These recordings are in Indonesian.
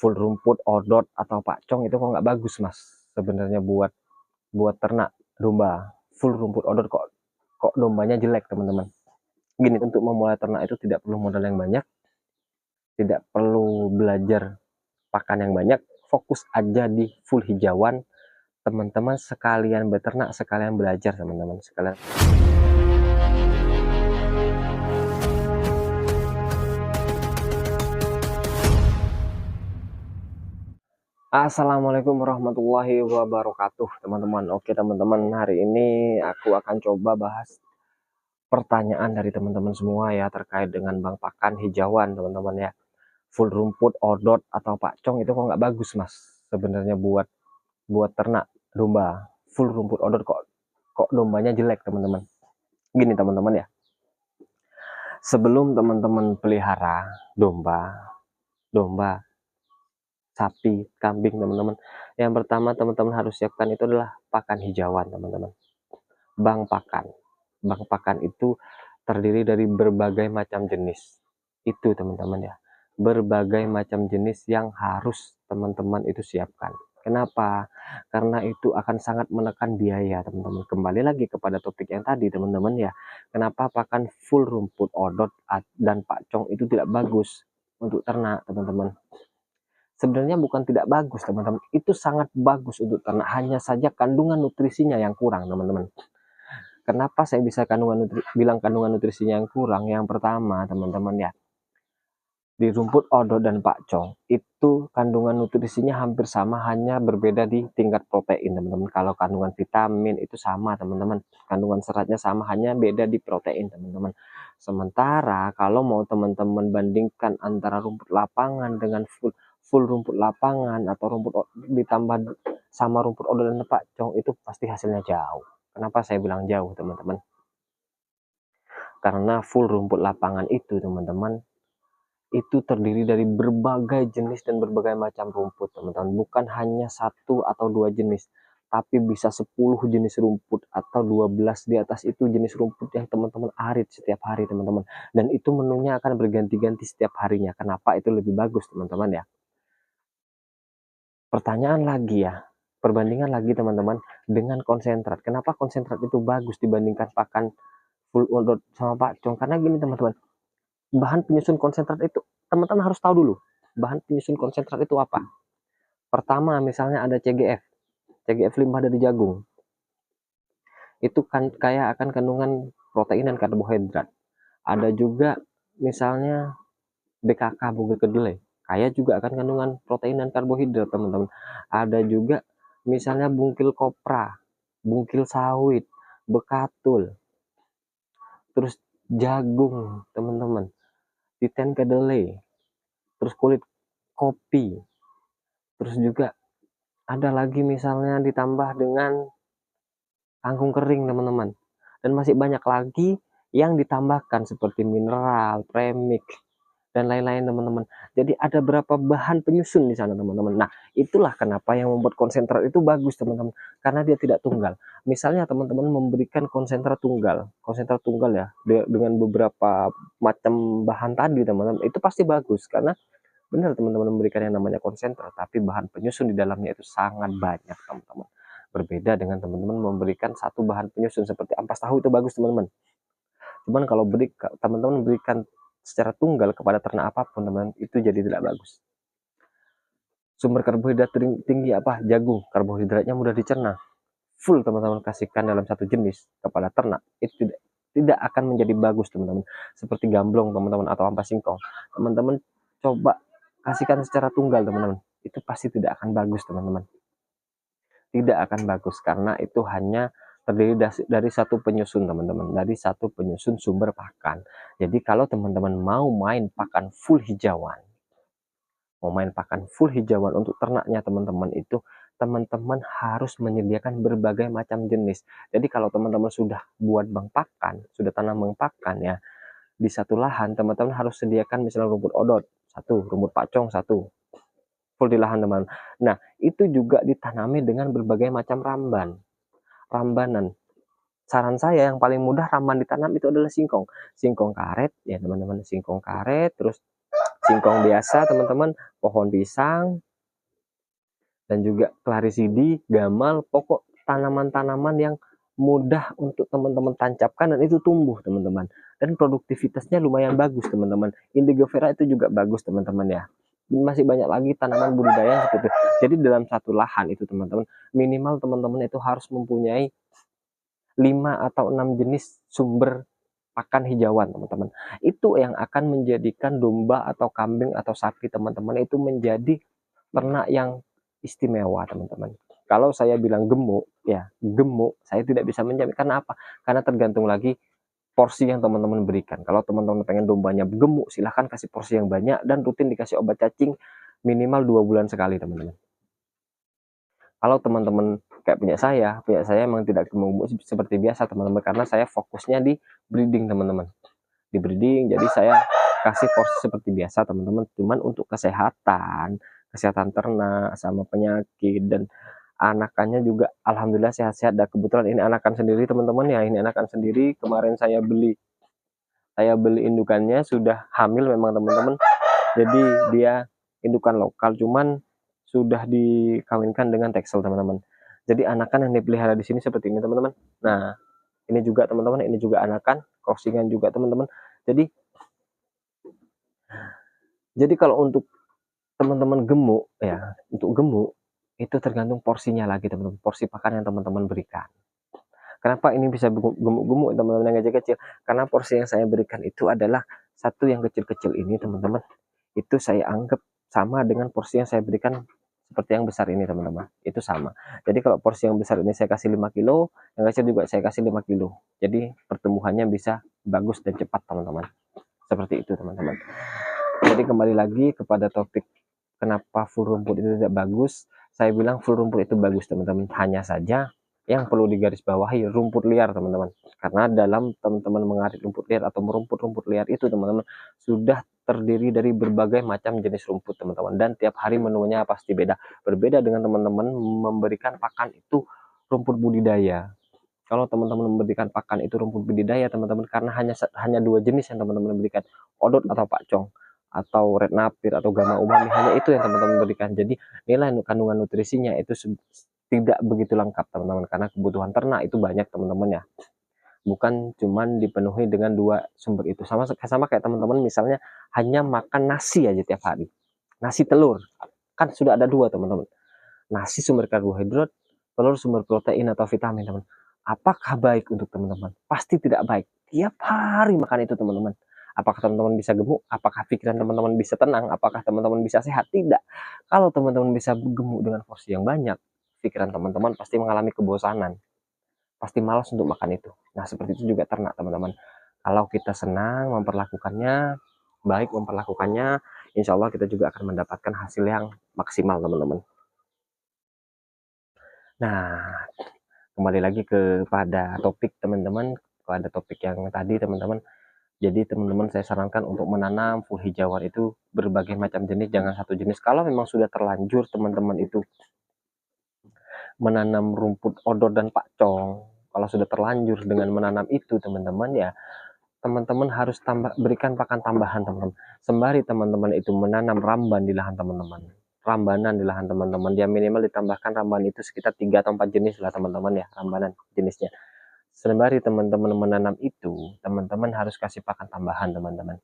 full rumput, odot atau pakcong itu kok nggak bagus mas sebenarnya buat ternak domba. Full rumput odot kok dombanya jelek teman-teman. Gini, untuk memulai ternak itu tidak perlu modal yang banyak, tidak perlu belajar pakan yang banyak, fokus aja di full hijauan. Teman-teman sekalian beternak, sekalian belajar teman-teman, sekalian. Assalamualaikum warahmatullahi wabarakatuh teman-teman. Oke teman-teman, hari ini aku akan coba bahas pertanyaan dari teman-teman semua ya, terkait dengan bang pakan hijauan teman-teman ya. Full rumput, odot atau pakcong itu kok nggak bagus mas sebenarnya buat ternak domba. Full rumput, odot kok dombanya jelek teman-teman. Gini teman-teman ya, sebelum teman-teman pelihara domba, sapi, kambing teman-teman, yang pertama teman-teman harus siapkan itu adalah pakan hijauan teman-teman. Bang pakan itu terdiri dari berbagai macam jenis, itu teman-teman ya, berbagai macam jenis yang harus teman-teman itu siapkan. Kenapa? Karena itu akan sangat menekan biaya teman-teman. Kembali lagi kepada topik yang tadi teman-teman ya, kenapa pakan full rumput, odot dan pakcong itu tidak bagus untuk ternak teman-teman. Sebenarnya bukan tidak bagus teman-teman, itu sangat bagus untuk ternak, hanya saja kandungan nutrisinya yang kurang teman-teman. Kenapa saya bisa bilang kandungan nutrisinya yang kurang? Yang pertama teman-teman ya, di rumput odot dan pakcong itu kandungan nutrisinya hampir sama, hanya berbeda di tingkat protein teman-teman. Kalau kandungan vitamin itu sama teman-teman, kandungan seratnya sama, hanya beda di protein teman-teman. Sementara kalau mau teman-teman bandingkan antara rumput lapangan dengan full rumput lapangan atau rumput ditambah sama rumput odot dan pakcong, itu pasti hasilnya jauh. Kenapa saya bilang jauh teman-teman? Karena full rumput lapangan itu teman-teman, itu terdiri dari berbagai jenis dan berbagai macam rumput teman-teman. Bukan hanya satu atau dua jenis, tapi bisa 10 jenis rumput atau 12 di atas itu jenis rumput yang teman-teman arit setiap hari teman-teman. Dan itu menunya akan berganti-ganti setiap harinya. Kenapa itu lebih bagus teman-teman ya? Pertanyaan lagi ya, perbandingan lagi teman-teman dengan konsentrat. Kenapa konsentrat itu bagus dibandingkan pakan full odot sama pakcong? Karena gini teman-teman, bahan penyusun konsentrat itu teman-teman harus tahu dulu. Bahan penyusun konsentrat itu apa? Pertama misalnya ada CGF limbah dari jagung. Itu kan kaya akan kandungan protein dan karbohidrat. Ada juga misalnya BKK, bugil kedelai, kaya juga akan kandungan protein dan karbohidrat teman-teman. Ada juga misalnya bungkil kopra, bungkil sawit, bekatul, terus jagung teman-teman, titen kedelai, terus kulit kopi, terus juga ada lagi misalnya ditambah dengan kangkung kering teman-teman, dan masih banyak lagi yang ditambahkan seperti mineral, premix dan lain-lain teman-teman. Jadi ada berapa bahan penyusun di sana teman-teman. Nah itulah kenapa yang membuat konsentrat itu bagus teman-teman, karena dia tidak tunggal. Misalnya teman-teman memberikan konsentrat tunggal ya, dengan beberapa macam bahan tadi teman-teman, itu pasti bagus, karena benar teman-teman memberikan yang namanya konsentrat, tapi bahan penyusun di dalamnya itu sangat banyak teman-teman. Berbeda dengan teman-teman memberikan satu bahan penyusun seperti ampas tahu, itu bagus teman-teman. Cuman kalau teman-teman memberikan secara tunggal kepada ternak apapun teman-teman, itu jadi tidak bagus. Sumber karbohidrat tinggi apa? Jagung, karbohidratnya mudah dicerna. Full teman-teman kasihkan dalam satu jenis kepada ternak, itu tidak akan menjadi bagus teman-teman. Seperti gamblong teman-teman atau ampas singkong, teman-teman coba kasihkan secara tunggal teman-teman, itu pasti tidak akan bagus teman-teman. Tidak akan bagus, karena itu hanya terdiri dari satu penyusun teman-teman, dari satu penyusun sumber pakan. Jadi kalau teman-teman mau main pakan full hijauan, untuk ternaknya teman-teman, itu teman-teman harus menyediakan berbagai macam jenis. Jadi kalau teman-teman sudah buat bang pakan, sudah tanam bang pakan ya, di satu lahan teman-teman harus sediakan misalnya rumput odot satu, rumput pakcong satu, full di lahan teman. Nah itu juga ditanami dengan berbagai macam rambanan. Saran saya yang paling mudah ramban ditanam itu adalah singkong karet ya teman-teman, singkong karet, terus singkong biasa teman-teman, pohon pisang, dan juga klarisidi, gamal, pokok tanaman-tanaman yang mudah untuk teman-teman tancapkan dan itu tumbuh teman-teman, dan produktivitasnya lumayan bagus teman-teman. Indigo vera itu juga bagus teman-teman ya. Masih banyak lagi tanaman budidaya seperti itu. Jadi dalam satu lahan itu teman-teman, minimal teman-teman itu harus mempunyai 5 atau 6 jenis sumber pakan hijauan teman-teman. Itu yang akan menjadikan domba atau kambing atau sapi teman-teman itu menjadi ternak yang istimewa teman-teman. Kalau saya bilang gemuk, ya gemuk, saya tidak bisa menjamin. Karena apa? Karena tergantung lagi porsi yang teman-teman berikan. Kalau teman-teman pengen dombanya gemuk, silahkan kasih porsi yang banyak dan rutin dikasih obat cacing minimal 2 bulan sekali teman-teman. Kalau teman-teman kayak punya saya emang tidak gemuk seperti biasa teman-teman, karena saya fokusnya di breeding teman-teman. Di breeding, jadi saya kasih porsi seperti biasa teman-teman, cuman untuk kesehatan ternak sama penyakit dan anakannya juga alhamdulillah sehat-sehat. Dan kebetulan ini anakan sendiri teman-teman ya, ini anakan sendiri. Kemarin saya beli indukannya sudah hamil memang teman-teman, jadi dia indukan lokal cuman sudah dikawinkan dengan Texel teman-teman. Jadi anakan yang dipelihara di sini seperti ini teman-teman. Nah ini juga teman-teman, ini juga anakan crossingan juga teman-teman. Jadi kalau untuk teman-teman gemuk ya, untuk gemuk itu tergantung porsinya lagi teman-teman, porsi pakan yang teman-teman berikan. Kenapa ini bisa gemuk-gemuk teman-teman yang kecil-kecil? Karena porsi yang saya berikan itu adalah satu yang kecil-kecil ini teman-teman, itu saya anggap sama dengan porsi yang saya berikan seperti yang besar ini teman-teman, itu sama. Jadi kalau porsi yang besar ini saya kasih 5 kilo, yang kecil juga saya kasih 5 kilo. Jadi pertumbuhannya bisa bagus dan cepat teman-teman. Seperti itu teman-teman. Jadi kembali lagi kepada topik kenapa full rumput itu tidak bagus. Saya bilang full rumput itu bagus teman-teman, hanya saja yang perlu digarisbawahi rumput liar teman-teman. Karena dalam teman-teman mengarit rumput liar atau merumput-rumput liar itu teman-teman sudah terdiri dari berbagai macam jenis rumput teman-teman, dan tiap hari menunya pasti beda. Berbeda dengan teman-teman memberikan pakan itu rumput budidaya. Kalau teman-teman memberikan pakan itu rumput budidaya teman-teman, karena hanya 2 jenis yang teman-teman berikan, odot atau pakcong atau red napir atau gamma umami, hanya itu yang teman-teman berikan. Jadi nilai kandungan nutrisinya itu tidak begitu lengkap teman-teman, karena kebutuhan ternak itu banyak teman-teman ya, bukan cuman dipenuhi dengan 2 sumber itu. Sama kayak teman-teman misalnya hanya makan nasi aja tiap hari, nasi telur, kan sudah ada 2 teman-teman, nasi sumber karbohidrat, telur sumber protein atau vitamin teman. Apakah baik untuk teman-teman? Pasti tidak baik. Tiap hari makan itu teman-teman. Apakah teman-teman bisa gemuk? Apakah pikiran teman-teman bisa tenang? Apakah teman-teman bisa sehat? Tidak. Kalau teman-teman bisa gemuk dengan porsi yang banyak, pikiran teman-teman pasti mengalami kebosanan. Pasti malas untuk makan itu. Nah, seperti itu juga ternak teman-teman. Kalau kita senang memperlakukannya, baik memperlakukannya, insya Allah kita juga akan mendapatkan hasil yang maksimal teman-teman. Nah, kembali lagi kepada topik teman-teman, pada topik yang tadi teman-teman. Jadi teman-teman saya sarankan untuk menanam full hijauan itu berbagai macam jenis, jangan satu jenis. Kalau memang sudah terlanjur teman-teman itu menanam rumput odot dan pakcong, kalau sudah terlanjur dengan menanam itu teman-teman ya, teman-teman harus berikan pakan tambahan teman-teman. Sembari teman-teman itu menanam ramban di lahan teman-teman, rambanan di lahan teman-teman, dia minimal ditambahkan ramban itu sekitar 3 atau 4 jenis lah teman-teman ya, rambanan jenisnya. Sembari teman-teman menanam itu, teman-teman harus kasih pakan tambahan teman-teman.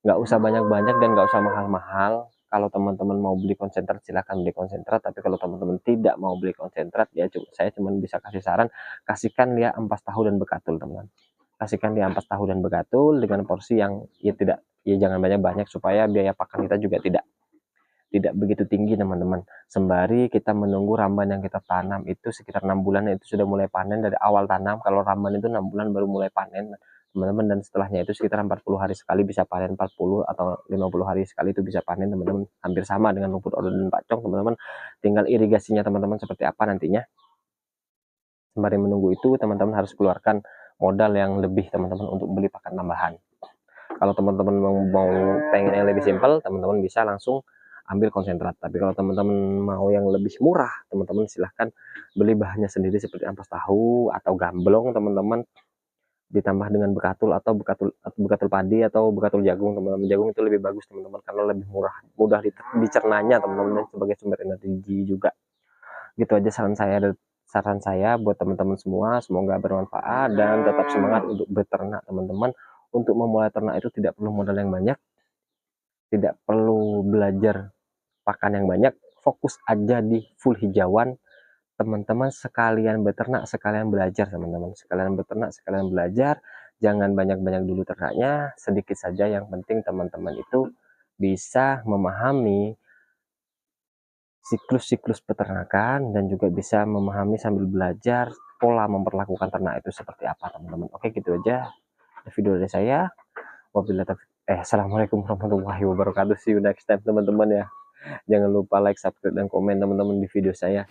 Nggak usah banyak-banyak dan nggak usah mahal-mahal. Kalau teman-teman mau beli konsentrat silahkan beli konsentrat, tapi kalau teman-teman tidak mau beli konsentrat ya saya cuma bisa kasih saran, kasihkan dia ampas tahu dan bekatul teman-teman. Kasihkan dia ampas tahu dan bekatul dengan porsi yang ya jangan banyak-banyak, supaya biaya pakan kita juga tidak begitu tinggi teman-teman. Sembari kita menunggu ramban yang kita tanam itu sekitar 6 bulan itu sudah mulai panen dari awal tanam. Kalau ramban itu 6 bulan baru mulai panen teman-teman, dan setelahnya itu sekitar 40 hari sekali bisa panen, 40 atau 50 hari sekali itu bisa panen teman-teman. Hampir sama dengan rumput odot dan pakcong teman-teman, tinggal irigasinya teman-teman seperti apa nantinya. Sembari menunggu itu teman-teman harus keluarkan modal yang lebih teman-teman untuk beli pakan tambahan. Kalau teman-teman mau pengen yang lebih simpel, teman-teman bisa langsung ambil konsentrat. Tapi kalau teman-teman mau yang lebih murah, teman-teman silahkan beli bahannya sendiri seperti ampas tahu atau gamblong teman-teman. ditambah dengan bekatul atau bekatul padi atau bekatul jagung teman-teman. Jagung itu lebih bagus teman-teman karena lebih mudah dicernanya teman-teman, dan sebagai sumber energi juga. Gitu aja saran saya buat teman-teman semua, semoga bermanfaat dan tetap semangat untuk beternak teman-teman. Untuk memulai ternak itu tidak perlu modal yang banyak, tidak perlu belajar pakan yang banyak, fokus aja di full hijauan. Teman-teman sekalian beternak, sekalian belajar teman-teman, sekalian beternak, sekalian belajar. Jangan banyak-banyak dulu ternaknya, sedikit saja. Yang penting teman-teman itu bisa memahami siklus-siklus peternakan dan juga bisa memahami sambil belajar pola memperlakukan ternak itu seperti apa teman-teman. Oke, gitu aja video dari saya. Assalamualaikum warahmatullahi wabarakatuh. See you next time teman-teman ya. Jangan lupa like, subscribe, dan komen teman-teman di video saya.